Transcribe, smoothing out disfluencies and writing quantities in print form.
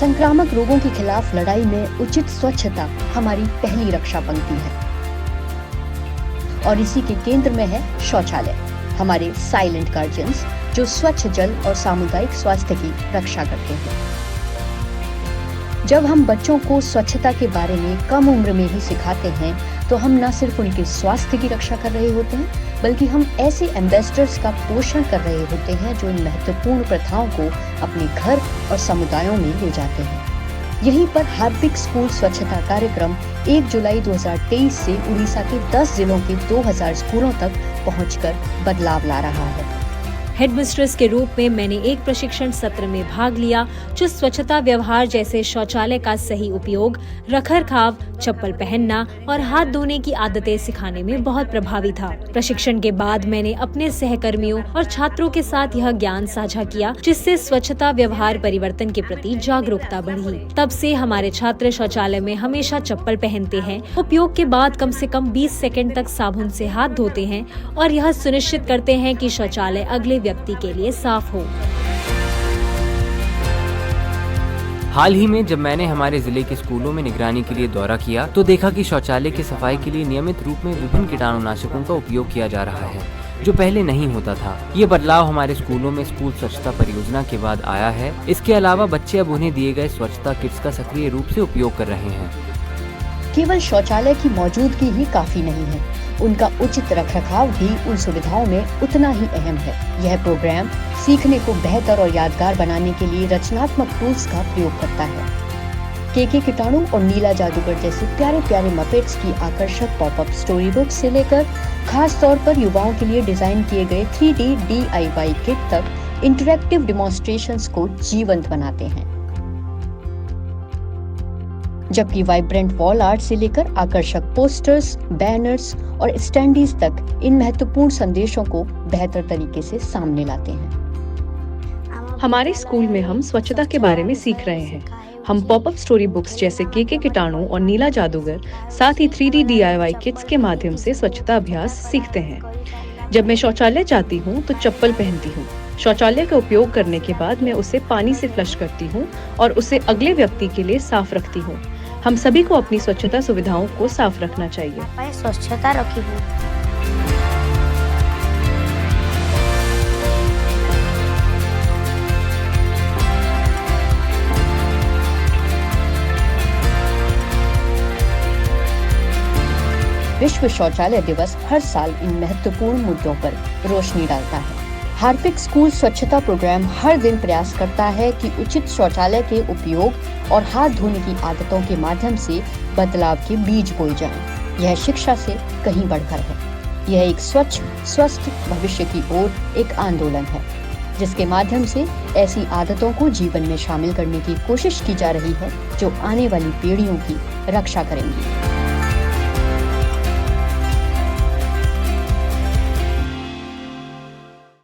संक्रामक रोगों के खिलाफ लड़ाई में उचित स्वच्छता हमारी पहली रक्षा पंक्ति है और इसी के केंद्र में है शौचालय, हमारे साइलेंट गार्जियंस जो स्वच्छ जल और सामुदायिक स्वास्थ्य की रक्षा करते हैं। जब हम बच्चों को स्वच्छता के बारे में कम उम्र में ही सिखाते हैं तो हम न सिर्फ उनके स्वास्थ्य की रक्षा कर रहे होते हैं बल्कि हम ऐसे एम्बेसडर्स का पोषण कर रहे होते हैं जो इन महत्वपूर्ण प्रथाओं को अपने घर और समुदायों में ले जाते हैं। यहीं पर हार्पिक स्कूल स्वच्छता कार्यक्रम 1 जुलाई 2023 से उड़ीसा के 10 जिलों के 2000 स्कूलों तक पहुंचकर बदलाव ला रहा है। हेडमिस्ट्रेस के रूप में मैंने एक प्रशिक्षण सत्र में भाग लिया जो स्वच्छता व्यवहार जैसे शौचालय का सही उपयोग, रखरखाव, चप्पल पहनना और हाथ धोने की आदतें सिखाने में बहुत प्रभावी था। प्रशिक्षण के बाद मैंने अपने सहकर्मियों और छात्रों के साथ यह ज्ञान साझा किया जिससे स्वच्छता व्यवहार परिवर्तन के प्रति जागरूकता बढ़ी। तब से हमारे छात्र शौचालय में हमेशा चप्पल पहनते हैं, उपयोग के बाद कम से कम 20 सेकंड तक साबुन से हाथ धोते हैं और यह सुनिश्चित करते हैं कि शौचालय अगले व्यक्ति के लिए साफ हो। हाल ही में जब मैंने हमारे जिले के स्कूलों में निगरानी के लिए दौरा किया तो देखा कि शौचालय की सफाई के लिए नियमित रूप में विभिन्न कीटाणुनाशकों का उपयोग किया जा रहा है जो पहले नहीं होता था। ये बदलाव हमारे स्कूलों में स्कूल स्वच्छता परियोजना के बाद आया है। इसके अलावा बच्चे अब उन्हें दिए गए स्वच्छता किट्स का सक्रिय रूप से उपयोग कर रहे हैं। केवल शौचालय की मौजूदगी ही काफी नहीं है, उनका उचित रखरखाव भी उन सुविधाओं में उतना ही अहम है। यह प्रोग्राम सीखने को बेहतर और यादगार बनाने के लिए रचनात्मक टूल्स का प्रयोग करता है। केके कीटाणु और नीला जादूगर जैसे प्यारे प्यारे मपेट्स की आकर्षक पॉपअप स्टोरी बुक से लेकर खास तौर पर युवाओं के लिए डिजाइन किए गए 3D DIY किट तक इंटरैक्टिव डेमोन्स्ट्रेशंस को जीवंत बनाते हैं। जबकि वाइब्रेंट वॉल आर्ट से लेकर आकर्षक पोस्टर्स, बैनर्स और स्टैंडीज तक इन महत्वपूर्ण संदेशों को बेहतर तरीके से सामने लाते हैं। हमारे स्कूल में हम स्वच्छता के बारे में सीख रहे हैं। हम पॉपअप स्टोरी बुक्स जैसे केके कीटाणु और नीला जादूगर, साथ ही 3D DIY किट्स के माध्यम से स्वच्छता अभ्यास सीखते हैं। जब मैं शौचालय जाती हूँ तो चप्पल पहनती हूँ। शौचालय का उपयोग करने के बाद मैं उसे पानी से फ्लश करती हूँ और उसे अगले व्यक्ति के लिए साफ रखती हूँ। हम सभी को अपनी स्वच्छता सुविधाओं को साफ रखना चाहिए। स्वच्छता रखिबू। विश्व शौचालय दिवस हर साल इन महत्वपूर्ण मुद्दों पर रोशनी डालता है। हार्पिक स्कूल स्वच्छता प्रोग्राम हर दिन प्रयास करता है कि उचित शौचालय के उपयोग और हाथ धोने की आदतों के माध्यम से बदलाव के बीज बोए जाएं। यह शिक्षा से कहीं बढ़कर है। यह एक स्वच्छ, स्वस्थ भविष्य की ओर एक आंदोलन है जिसके माध्यम से ऐसी आदतों को जीवन में शामिल करने की कोशिश की जा रही है जो आने वाली पीढ़ियों की रक्षा करेंगी।